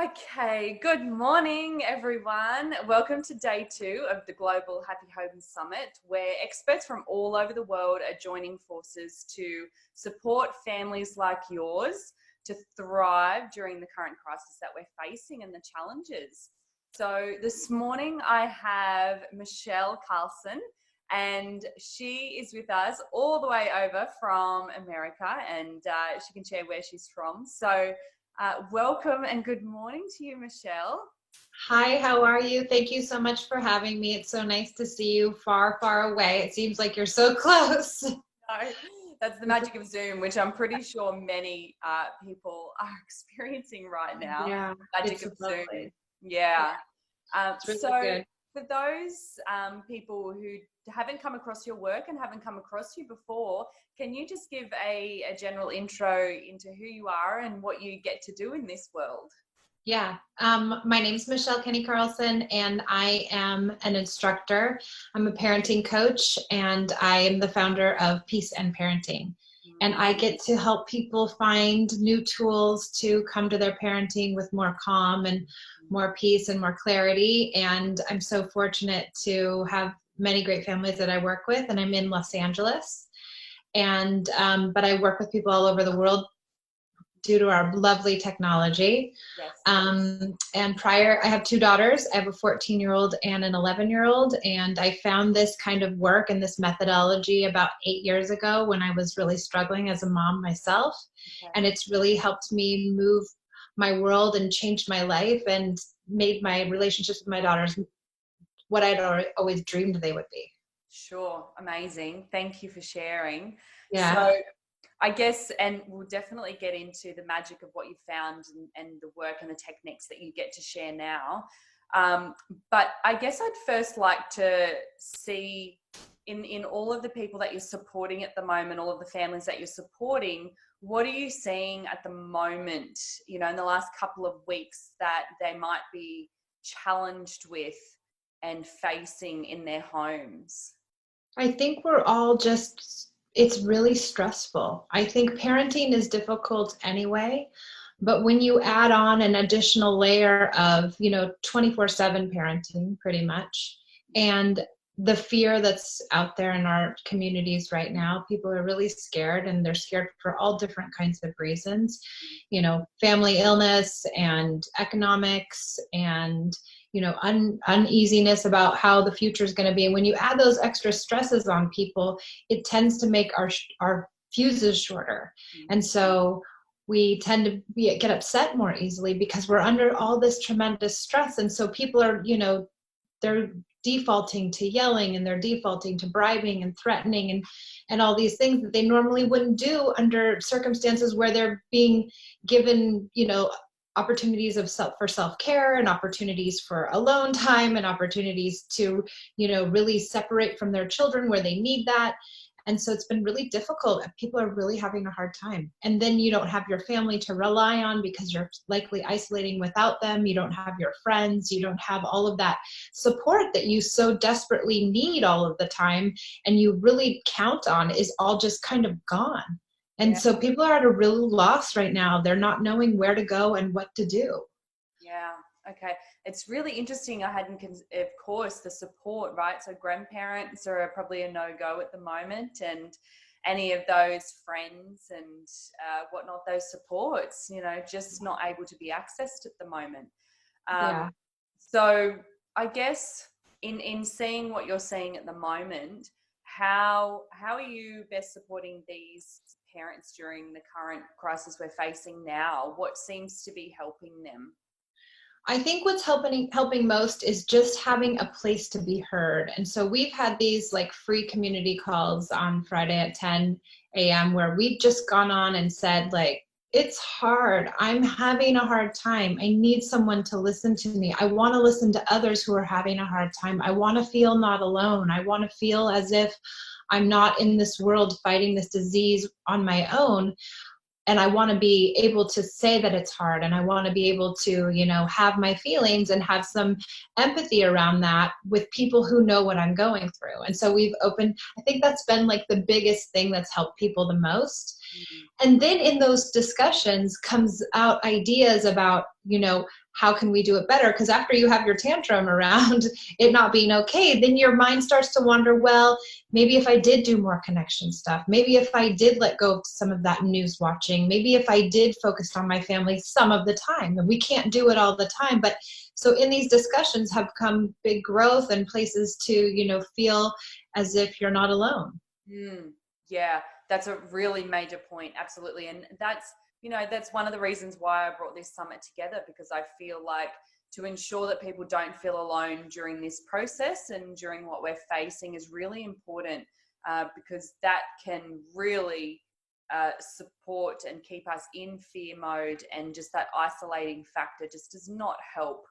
Okay, good morning, everyone. Welcome to day 2 of the Global Happy Home Summit, where experts from all over the world are joining forces to support families like yours to thrive during the current crisis that we're facing and the challenges. So this morning I have Michelle Carlson, and she is with us all the way over from America, and she can share where she's from. So welcome and good morning to you, Michelle. Hi, how are you? Thank you so much for having me. It's so nice to see you far, far away. It seems like you're so close. No, that's the magic of Zoom, which I'm pretty sure many people are experiencing right now. Yeah, Magic it's of Zoom. lovely. Yeah. It's really So good. for those people who haven't come across your work and haven't come across you before, can you just give a general intro into who you are and what you get to do in this world? Yeah, my name's Michelle Carlson, and I am an instructor. I'm a parenting coach, and I am the founder of Peace and Parenting. And I get to help people find new tools to come to their parenting with more calm and more peace and more clarity. And I'm so fortunate to have many great families that I work with, and I'm in Los Angeles. And but I work with people all over the world due to our lovely technology. Yes. And prior, I have 2 daughters. I have a 14-year-old and an 11-year-old. And I found this kind of work and this methodology about 8 years ago when I was really struggling as a mom myself. Okay. And it's really helped me move my world and changed my life and made my relationships with my daughters what I'd always dreamed they would be. Sure. Amazing. Thank you for sharing. Yeah. So I guess, and we'll definitely get into the magic of what you found and the work and the techniques that you get to share now. But I guess I'd first like to see in all of the people that you're supporting at the moment, all of the families that you're supporting, what are you seeing at the moment, in the last couple of weeks that they might be challenged with and facing in their homes? I think we're all it's really stressful. I think parenting is difficult anyway, but when you add on an additional layer of, 24/7 parenting pretty much, and the fear that's out there in our communities right now, people are really scared, and they're scared for all different kinds of reasons, family illness and economics and uneasiness about how the future is going to be. And when you add those extra stresses on people, it tends to make our fuses shorter. And so we tend to get upset more easily because we're under all this tremendous stress. And so people are, they're defaulting to yelling, and they're defaulting to bribing and threatening and all these things that they normally wouldn't do under circumstances where they're being given, opportunities for self-care and opportunities for alone time and opportunities to, really separate from their children where they need that. And so it's been really difficult. People are really having a hard time. And then you don't have your family to rely on because you're likely isolating without them. You don't have your friends. You don't have all of that support that you so desperately need all of the time and you really count on is all just kind of gone. And so people are at a real loss right now. They're not knowing where to go and what to do. Yeah. Okay. It's really interesting. I hadn't, of course, the support, right? So grandparents are probably a no-go at the moment, and any of those friends and whatnot, those supports, just not able to be accessed at the moment. Yeah. So I guess in seeing what you're seeing at the moment, how are you best supporting these parents during the current crisis we're facing now? What seems to be helping them? I think what's helping most is just having a place to be heard. And so we've had these like free community calls on Friday at 10 a.m. where we've just gone on and said, like, it's hard. I'm having a hard time. I need someone to listen to me. I want to listen to others who are having a hard time. I want to feel not alone. I want to feel as if I'm not in this world fighting this disease on my own. And I want to be able to say that it's hard, and I want to be able to, have my feelings and have some empathy around that with people who know what I'm going through. And so we've opened, I think that's been like the biggest thing that's helped people the most Mm. And then in those discussions comes out ideas about, how can we do it better? Because after you have your tantrum around it not being okay, then your mind starts to wonder, well, maybe if I did do more connection stuff, maybe if I did let go of some of that news watching, maybe if I did focus on my family some of the time. And we can't do it all the time. But so in these discussions have come big growth and places to, feel as if you're not alone. Mm, yeah, that's a really major point. Absolutely. And that's one of the reasons why I brought this summit together, because I feel like to ensure that people don't feel alone during this process and during what we're facing is really important, because that can really support and keep us in fear mode, and just that isolating factor just does not help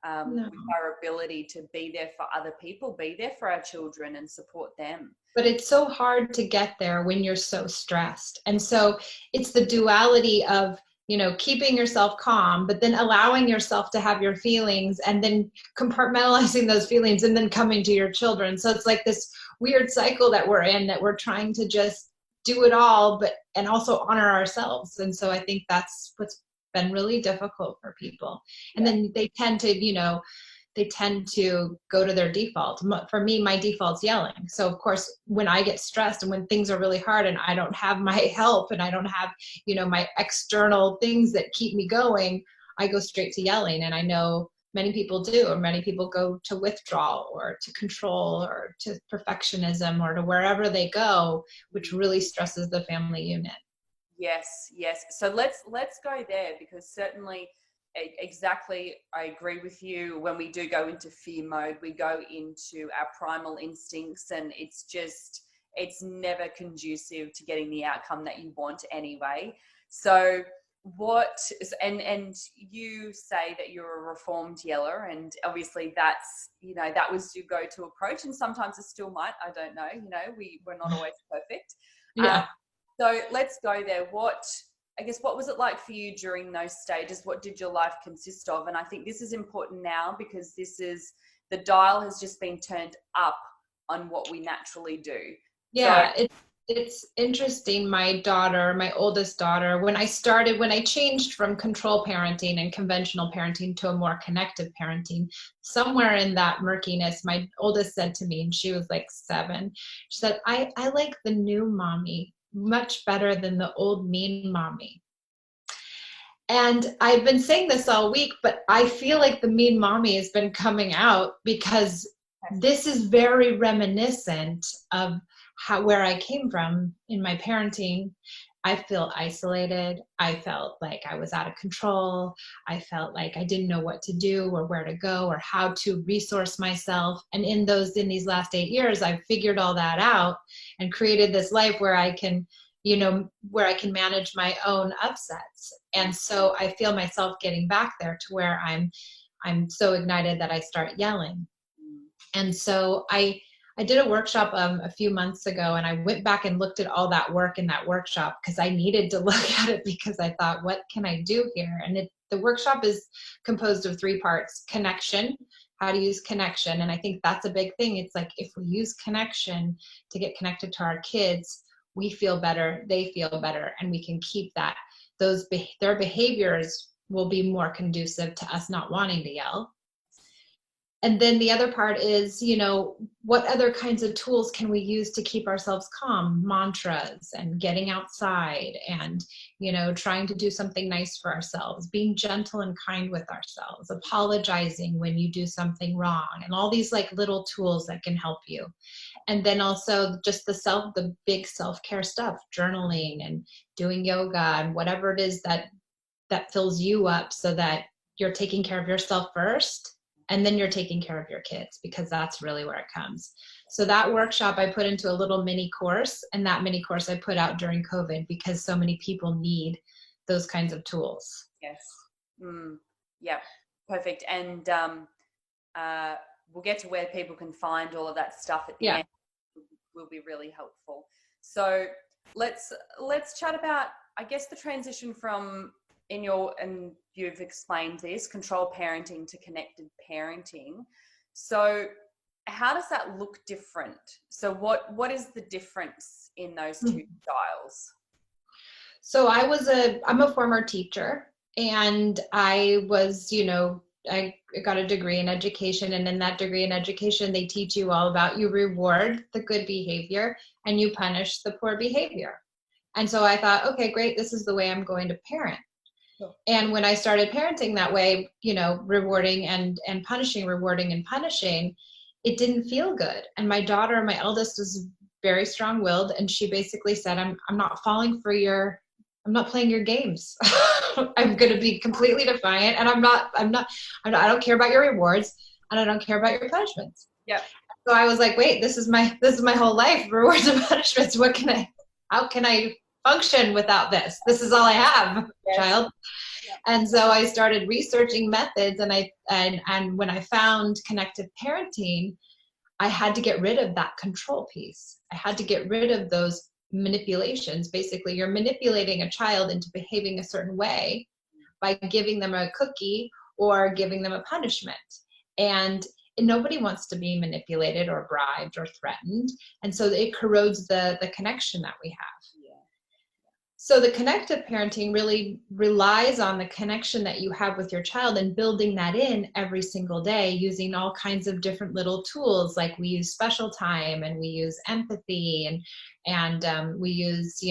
No. with our ability to be there for other people, be there for our children and support them. But it's so hard to get there when you're so stressed. And so it's the duality of, keeping yourself calm, but then allowing yourself to have your feelings and then compartmentalizing those feelings and then coming to your children. So it's like this weird cycle that we're in, that we're trying to just do it all, and also honor ourselves. And so I think that's what's been really difficult for people. And then they tend to go to their default. For me, my default's yelling. So of course, when I get stressed and when things are really hard and I don't have my help and I don't have, my external things that keep me going, I go straight to yelling. And I know many people do, or many people go to withdrawal or to control or to perfectionism or to wherever they go, which really stresses the family unit. Yes, yes. So let's go there, because certainly, exactly, I agree with you. When we do go into fear mode, we go into our primal instincts, and it's never conducive to getting the outcome that you want anyway. So and you say that you're a reformed yeller, and obviously that's, that was your go-to approach, and sometimes it still might, I don't know, we're not always perfect. Yeah. So let's go there. What was it like for you during those stages? What did your life consist of? And I think this is important now, because the dial has just been turned up on what we naturally do. Yeah, it's interesting. My oldest daughter, when I changed from control parenting and conventional parenting to a more connective parenting, somewhere in that murkiness, my oldest said to me, and she was like 7, she said, I like the new mommy much better than the old mean mommy. And I've been saying this all week, but I feel like the mean mommy has been coming out, because this is very reminiscent of where I came from in my parenting. I feel isolated. I felt like I was out of control. I felt like I didn't know what to do or where to go or how to resource myself. And in these last 8 years, I've figured all that out and created this life where I can manage my own upsets. And so I feel myself getting back there to where I'm so ignited that I start yelling. And so I did a workshop a few months ago, and I went back and looked at all that work in that workshop, because I needed to look at it, because I thought, what can I do here? And the workshop is composed of 3 parts: connection, how to use connection. And I think that's a big thing. It's like, if we use connection to get connected to our kids, we feel better, they feel better, and we can keep that. Their behaviors will be more conducive to us not wanting to yell. And then the other part is, what other kinds of tools can we use to keep ourselves calm? Mantras and getting outside and, trying to do something nice for ourselves, being gentle and kind with ourselves, apologizing when you do something wrong, and all these like little tools that can help you. And then also just the big self-care stuff, journaling and doing yoga and whatever it is that fills you up, so that you're taking care of yourself first, and then you're taking care of your kids, because that's really where it comes. So that workshop I put into a little mini course, and that mini course I put out during COVID, because so many people need those kinds of tools. Yes. Yeah, perfect. And we'll get to where people can find all of that stuff at the end. Will be really helpful. So let's chat about, I guess, the transition from and you've explained this, control parenting to connected parenting. So how does that look different? So what is the difference in those 2 styles? So I'm a former teacher, and I was, I got a degree in education, and in that degree in education, they teach you all about you reward the good behavior and you punish the poor behavior. And so I thought, okay, great, this is the way I'm going to parent. And when I started parenting that way, rewarding and punishing, rewarding and punishing, it didn't feel good. And my daughter, my eldest, is very strong-willed, and she basically said, I'm not falling for I'm not playing your games. I'm going to be completely defiant, and I don't care about your rewards, and I don't care about your punishments. Yeah. So I was like, wait, this is my whole life, rewards and punishments. How can I function without this? This is all I have, yes. Child. And so I started researching methods, and when I found connected parenting, I had to get rid of that control piece. I had to get rid of those manipulations. Basically, you're manipulating a child into behaving a certain way by giving them a cookie or giving them a punishment. And nobody wants to be manipulated or bribed or threatened. And so it corrodes the connection that we have. So the connective parenting really relies on the connection that you have with your child and building that in every single day using all kinds of different little tools. Like we use special time, and we use empathy, and we use,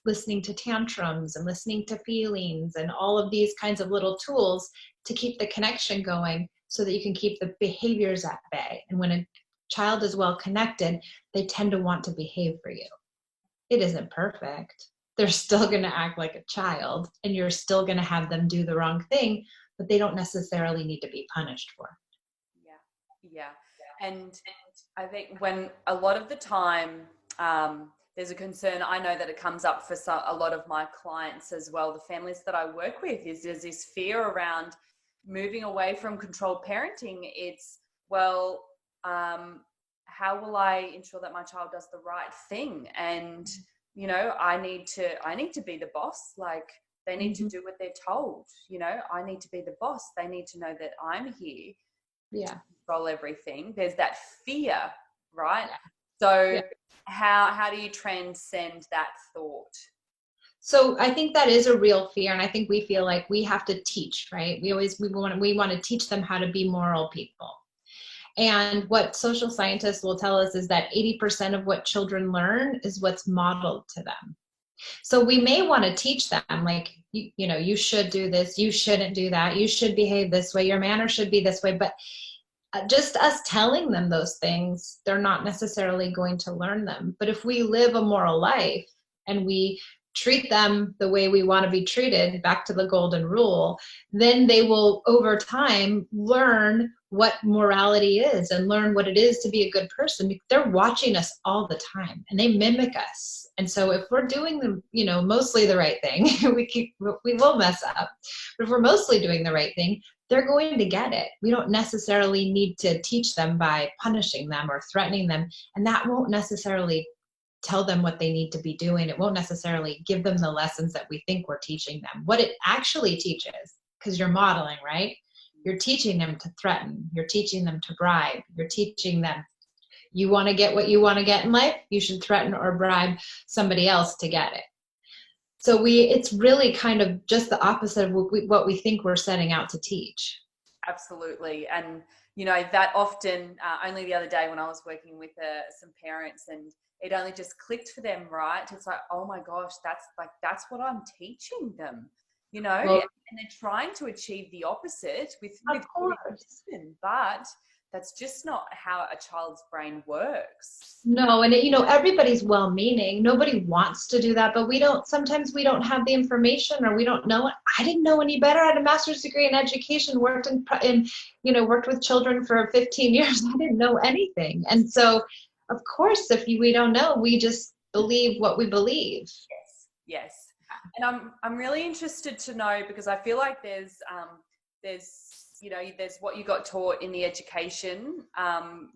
listening to tantrums and listening to feelings and all of these kinds of little tools to keep the connection going so that you can keep the behaviors at bay. And when a child is well connected, they tend to want to behave for you. It isn't perfect. They're still going to act like a child, and you're still going to have them do the wrong thing, but they don't necessarily need to be punished for it. Yeah. And I think when a lot of the time there's a concern, I know that it comes up for a lot of my clients as well, the families that I work with, is there's this fear around moving away from controlled parenting. It's, well, how will I ensure that my child does the right thing? And I need to be the boss. Like, they need to do what they're told. I need to be the boss. They need to know that I'm here to control everything. There's that fear, right? So how do you transcend that thought? So I think that is a real fear. And I think we feel like we have to teach, right? We want to teach them how to be moral people. And what social scientists will tell us is that 80% of what children learn is what's modeled to them. So we may want to teach them, like, you should do this, you shouldn't do that, you should behave this way, your manner should be this way. But just us telling them those things, they're not necessarily going to learn them. But if we live a moral life and we treat them the way we want to be treated, back to the golden rule, then they will over time learn what morality is and learn what it is to be a good person. They're watching us all the time and they mimic us. And so if we're doing mostly the right thing, we will mess up. But if we're mostly doing the right thing, they're going to get it. We don't necessarily need to teach them by punishing them or threatening them. And that won't necessarily tell them what they need to be doing. It won't necessarily give them the lessons that we think we're teaching them. What it actually teaches, because you're modeling, right? You're teaching them to threaten. You're teaching them to bribe. You're teaching them, you want to get what you want to get in life, you should threaten or bribe somebody else to get it. So it's really kind of just the opposite of what we think we're setting out to teach. Absolutely. And, that often, only the other day when I was working with some parents, and it only just clicked for them, right? It's like, oh my gosh, that's what I'm teaching them, well, and they're trying to achieve the opposite with discipline, but that's just not how a child's brain works. No, and everybody's well-meaning. Nobody wants to do that, but sometimes we don't have the information, or we don't know it. I didn't know any better. I had a master's degree in education, worked with children for 15 years. I didn't know anything. And so, of course, if we don't know, we just believe what we believe. Yes. And I'm really interested to know, because I feel like there's what you got taught in the education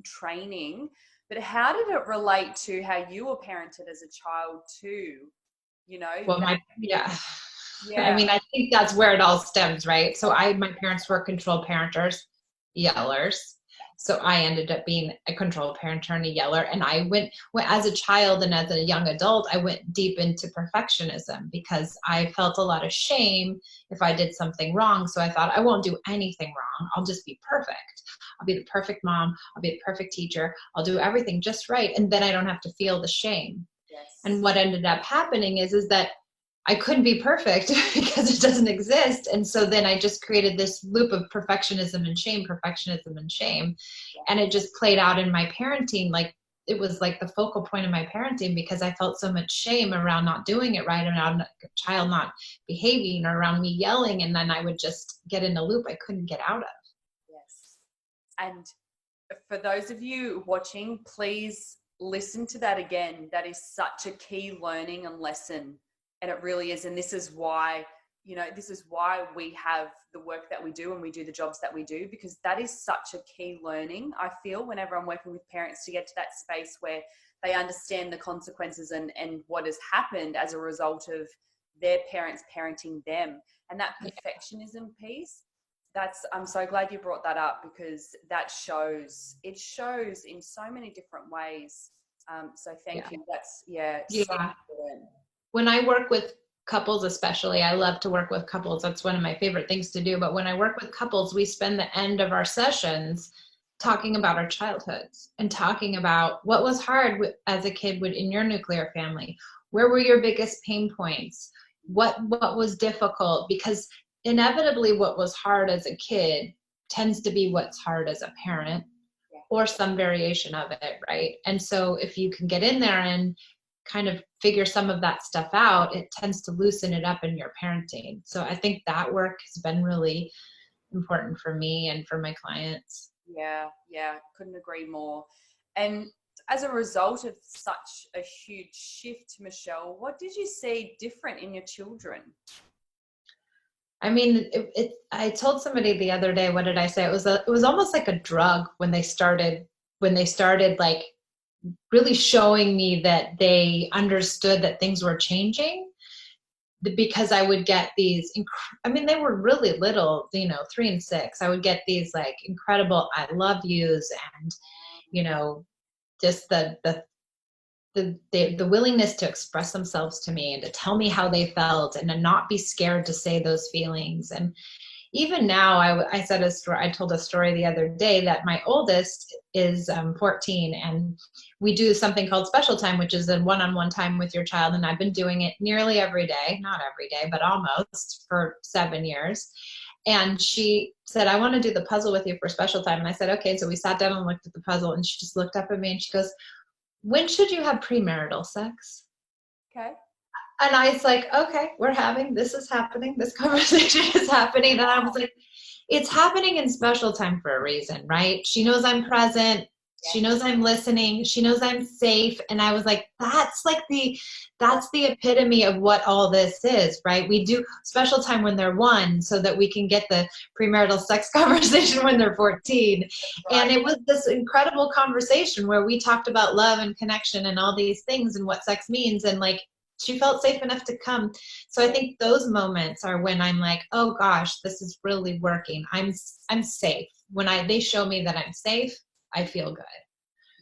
training, but how did it relate to how you were parented as a child too? Well, I mean, I think that's where it all stems, right? So my parents were control parenters, yellers. So I ended up being a control parent and a yeller. And I went as a child and as a young adult, I went deep into perfectionism because I felt a lot of shame if I did something wrong. So I thought, I won't do anything wrong. I'll just be perfect. I'll be the perfect mom. I'll be the perfect teacher. I'll do everything just right. And then I don't have to feel the shame. And Yes. what ended up happening is that I couldn't be perfect because it doesn't exist. And so then I just created this loop of perfectionism and shame, perfectionism and shame. And it just played out in my parenting. Like it was like the focal point of my parenting because I felt so much shame around not doing it right, around a child not behaving, or around me yelling. And then I would just get in a loop I couldn't get out of. Yes. And for those of you watching, please listen to that again. That is such a key learning and lesson. And it really is. And this is why, this is why we have the work that we do and we do the jobs that we do, because that is such a key learning. I feel whenever I'm working with parents to get to that space where they understand the consequences and what has happened as a result of their parents parenting them. And that perfectionism piece, I'm so glad you brought that up, because it shows in so many different ways. So thank you. That's so important. When I work with couples, especially, I love to work with couples. That's one of my favorite things to do. But when I work with couples, we spend the end of our sessions talking about our childhoods and talking about what was hard as a kid in your nuclear family. Where were your biggest pain points? What was difficult? Because inevitably what was hard as a kid tends to be what's hard as a parent, or some variation of it, right? And so if you can get in there and kind of figure some of that stuff out, it tends to loosen it up in your parenting. So I think that work has been really important for me and for my clients. Yeah, couldn't agree more. And as a result of such a huge shift, Michelle, what did you see different in your children? I mean, I told somebody the other day, what did I say? It was almost like a drug when they started like really showing me that they understood that things were changing, because I would get these, they were really little, 3 and 6. I would get these like incredible I love yous, and, just the willingness to express themselves to me and to tell me how they felt and to not be scared to say those feelings. And even now, I told a story the other day that my oldest is 14, and we do something called special time, which is a one-on-one time with your child. And I've been doing it nearly every day, not every day, but almost, for 7 years. And she said, I want to do the puzzle with you for special time. And I said, okay. So we sat down and looked at the puzzle, and she just looked up at me and she goes, when should you have premarital sex? Okay. And I was like, okay, this is happening. This conversation is happening. And I was like, it's happening in special time for a reason, right? She knows I'm present. She knows I'm listening. She knows I'm safe. And I was like, that's the epitome of what all this is, right? We do special time when they're 1 so that we can get the premarital sex conversation when they're 14. Right. And it was this incredible conversation where we talked about love and connection and all these things and what sex means. And like, she felt safe enough to come. So I think those moments are when I'm like, oh gosh, this is really working. I'm safe. When they show me that I'm safe, I feel good.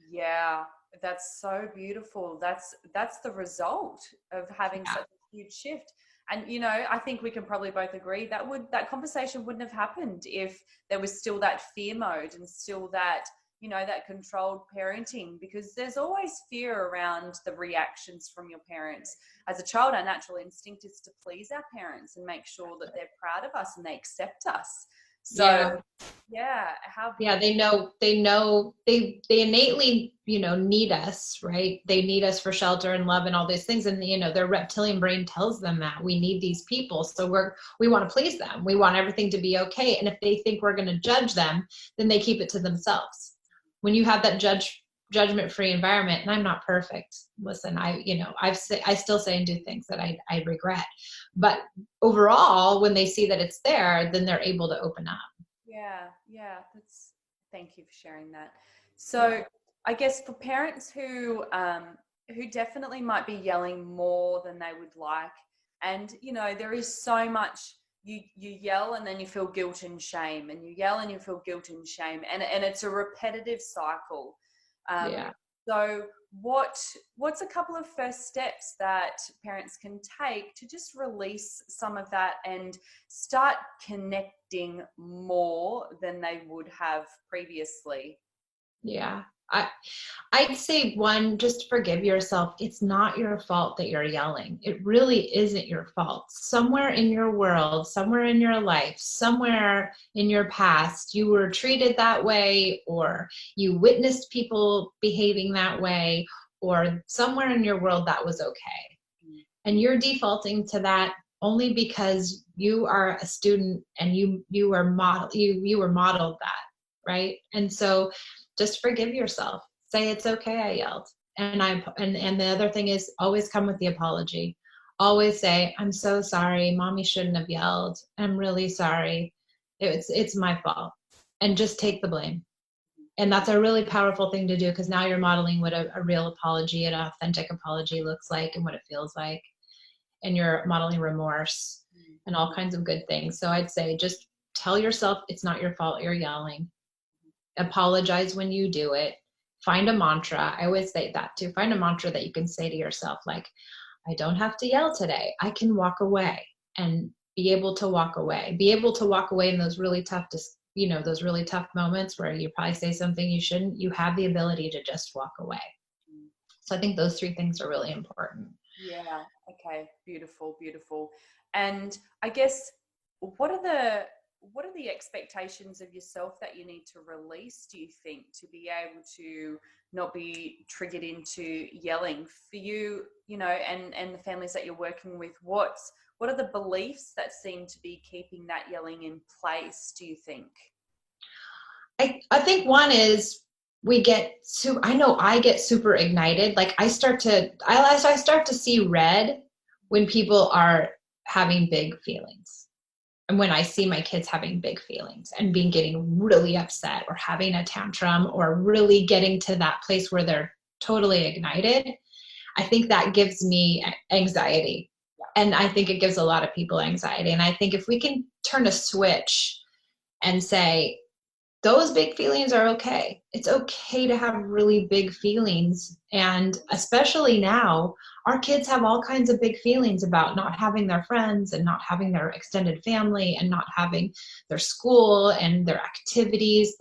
Yeah, that's so beautiful. That's the result of having such a huge shift. And I think we can probably both agree that conversation wouldn't have happened if there was still that fear mode and still that that controlled parenting, because there's always fear around the reactions from your parents. As a child, our natural instinct is to please our parents and make sure that they're proud of us and they accept us. So they innately, need us, right? They need us for shelter and love and all these things. And, their reptilian brain tells them that we need these people. So we want to please them. We want everything to be okay. And if they think we're going to judge them, then they keep it to themselves. When you have that judgment-free environment, and I'm not perfect. Listen, I still say and do things that I regret, but overall, when they see that it's there, then they're able to open up. Yeah. Thank you for sharing that. So I guess for parents who definitely might be yelling more than they would like, and there is so much you yell and then you feel guilt and shame, and you yell and you feel guilt and shame, and it's a repetitive cycle. Yeah. So what's a couple of first steps that parents can take to just release some of that and start connecting more than they would have previously? Yeah. I'd say one, just forgive yourself. It's not your fault that you're yelling. It really isn't your fault. Somewhere in your world, somewhere in your life, somewhere in your past, you were treated that way, or you witnessed people behaving that way, or somewhere in your world that was okay. And you're defaulting to that only because you are a student and you were modeled that, right? And so just forgive yourself. Say it's okay, I yelled. And the other thing is, always come with the apology. Always say, I'm so sorry, mommy shouldn't have yelled. I'm really sorry. It's my fault. And just take the blame. And that's a really powerful thing to do, because now you're modeling what a real apology, an authentic apology looks like and what it feels like. And you're modeling remorse and all kinds of good things. So I'd say just tell yourself it's not your fault you're yelling. Apologize when you do it. Find a mantra. I always say that too. Find a mantra that you can say to yourself, like, I don't have to yell today. I can walk away, and be able to walk away. Be able to walk away in those really tough, those really tough moments where you probably say something you shouldn't. You have the ability to just walk away. So I think those three things are really important. Yeah. Okay. Beautiful. Beautiful. And I guess, what are the expectations of yourself that you need to release, do you think, to be able to not be triggered into yelling for you, and the families that you're working with? What are the beliefs that seem to be keeping that yelling in place, do you think? I think one is, I know I get super ignited. Like I start to see red when people are having big feelings. And when I see my kids having big feelings and getting really upset or having a tantrum or really getting to that place where they're totally ignited, I think that gives me anxiety. And I think it gives a lot of people anxiety. And I think if we can turn a switch and say, those big feelings are okay. It's okay to have really big feelings. And especially now, our kids have all kinds of big feelings about not having their friends and not having their extended family and not having their school and their activities.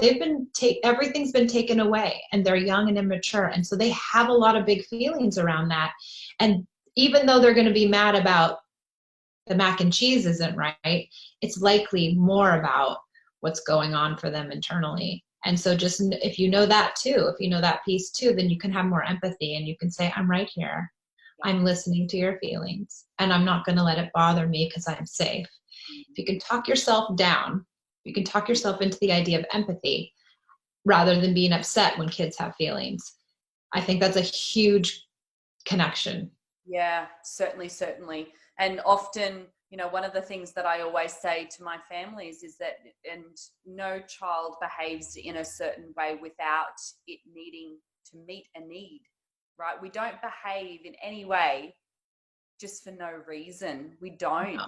Everything's been taken away, and they're young and immature. And so they have a lot of big feelings around that. And even though they're going to be mad about the mac and cheese isn't right, it's likely more about what's going on for them internally. And so just, if you know that too, if you know that piece too, then you can have more empathy, and you can say, I'm right here. I'm listening to your feelings, and I'm not going to let it bother me because I'm safe. If you can talk yourself down, you can talk yourself into the idea of empathy rather than being upset when kids have feelings. I think that's a huge connection. Yeah, certainly, certainly. And often, one of the things that I always say to my families is that, and no child behaves in a certain way without it needing to meet a need, right? We don't behave in any way just for no reason. We don't. No.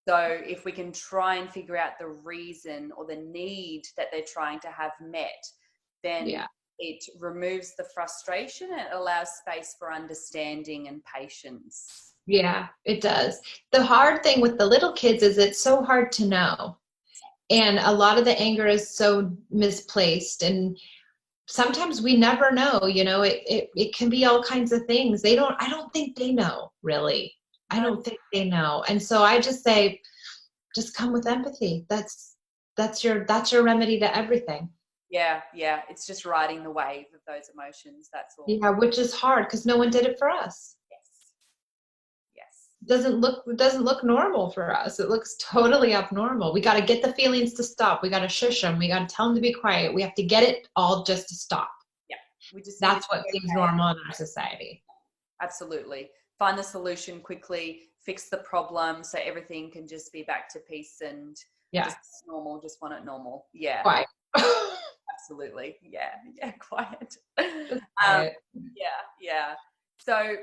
So if we can try and figure out the reason or the need that they're trying to have met, then it removes the frustration and it allows space for understanding and patience. Yeah, it does. The hard thing with the little kids is it's so hard to know. And a lot of the anger is so misplaced. And sometimes we never know, it can be all kinds of things. I don't think they know, really. I don't think they know. And so I just say, just come with empathy. That's your remedy to everything. Yeah. It's just riding the wave of those emotions. That's all. Yeah, which is hard because no one did it for us. Yes. Doesn't look normal for us. It looks totally abnormal. We got to get the feelings to stop. We got to shush them. We got to tell them to be quiet. We have to get it all just to stop. Yeah. That's what seems normal in our society. Absolutely. Find the solution quickly, fix the problem so everything can just be back to peace and just normal, just want it normal. Yeah. Quiet. Absolutely. Yeah. Quiet. Quiet. Yeah. So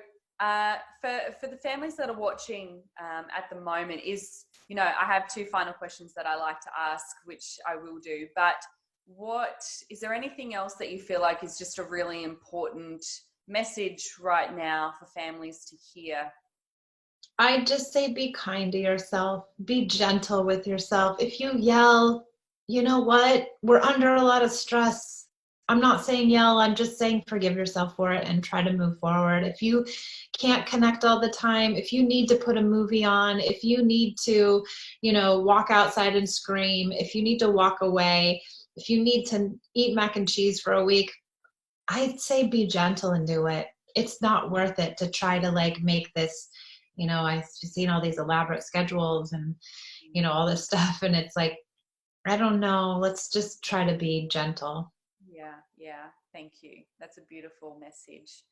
for the families that are watching at the moment, is I have two final questions that I like to ask, which I will do. But is there anything else that you feel like is just a really important message right now for families to hear? I just say be kind to yourself, be gentle with yourself. If you yell, you know what? We're under a lot of stress. I'm not saying yell, I'm just saying forgive yourself for it and try to move forward. If you can't connect all the time, if you need to put a movie on, if you need to, walk outside and scream, if you need to walk away, if you need to eat mac and cheese for a week, I'd say be gentle and do it. It's not worth it to try to make this, I've seen all these elaborate schedules and, all this stuff. And it's like, I don't know, let's just try to be gentle. Yeah. Thank you. That's a beautiful message.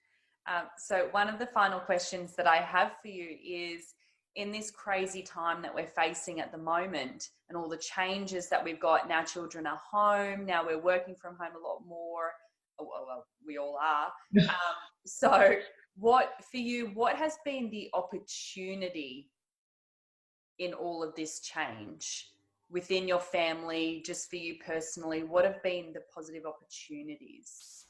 So one of the final questions that I have for you is, in this crazy time that we're facing at the moment and all the changes that we've got, now children are home, now we're working from home a lot more. Well, we all are. So what has been the opportunity in all of this change within your family, just for you personally? What have been the positive opportunities?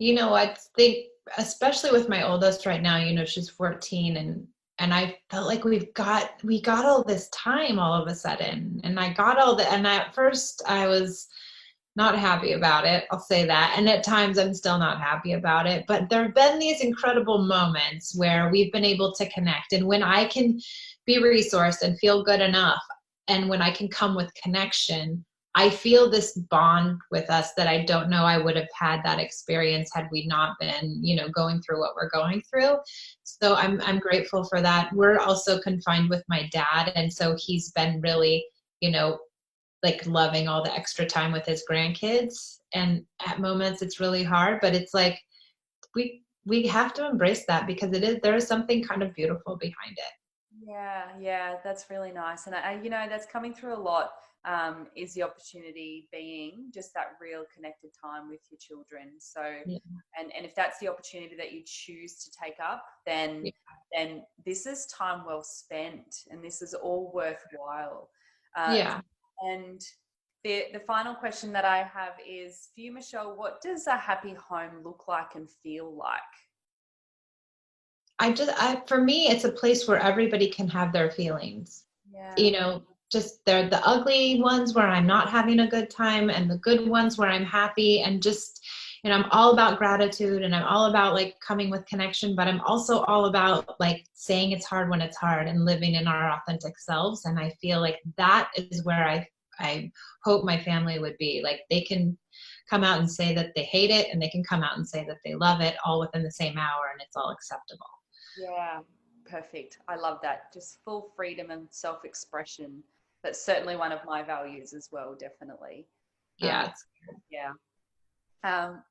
I think, especially with my oldest right now, she's 14, and I felt like we got all this time all of a sudden, and and at first I was not happy about it. I'll say that. And at times I'm still not happy about it, but there have been these incredible moments where we've been able to connect. And when I can be resourced and feel good enough, and when I can come with connection, I feel this bond with us that I don't know I would have had that experience had we not been, going through what we're going through. So I'm grateful for that. We're also confined with my dad. And so he's been really, loving all the extra time with his grandkids. And at moments it's really hard, but it's like, we have to embrace that, because there is something kind of beautiful behind it. Yeah, that's really nice. And that's coming through a lot, is the opportunity being just that real connected time with your children. So, Yeah. and if that's the opportunity that you choose to take up, then this is time well spent, and this is all worthwhile. Yeah. And the final question that I have is for you, Michelle. What does a happy home look like and feel like? For me, it's a place where everybody can have their feelings. Yeah. Just they're the ugly ones where I'm not having a good time, and the good ones where I'm happy, and just, I'm all about gratitude, and I'm all about coming with connection, but I'm also all about saying it's hard when it's hard and living in our authentic selves. And I feel like that is where I hope my family would be. They can come out and say that they hate it, and they can come out and say that they love it, all within the same hour, and it's all acceptable. Yeah, perfect. I love that. Just full freedom and self-expression. That's certainly one of my values as well, definitely. Yeah. Yeah.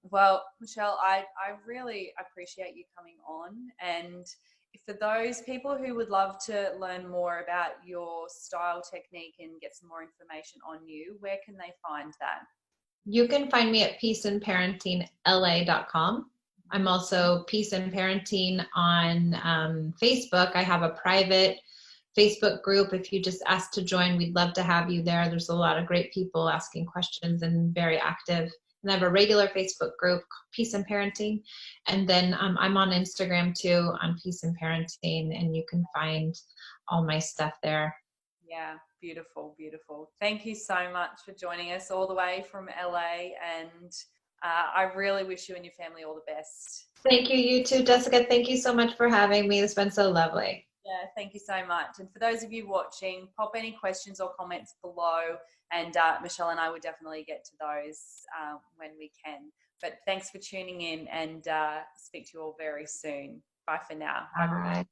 Well, Michelle, I really appreciate you coming on. And for those people who would love to learn more about your style technique and get some more information on you, where can they find that? You can find me at peaceandparentingla.com. I'm also Peace and Parenting on Facebook. I have a private Facebook group. If you just ask to join, we'd love to have you there. There's a lot of great people asking questions and very active. And I have a regular Facebook group, Peace and Parenting. And then I'm on Instagram too, on Peace and Parenting, and you can find all my stuff there. Yeah, beautiful, beautiful. Thank you so much for joining us all the way from LA. And I really wish you and your family all the best. Thank you, you too, Jessica. Thank you so much for having me. It's been so lovely. Yeah, thank you so much. And for those of you watching, pop any questions or comments below, and Michelle and I will definitely get to those when we can. But thanks for tuning in, and speak to you all very soon. Bye for now. Bye.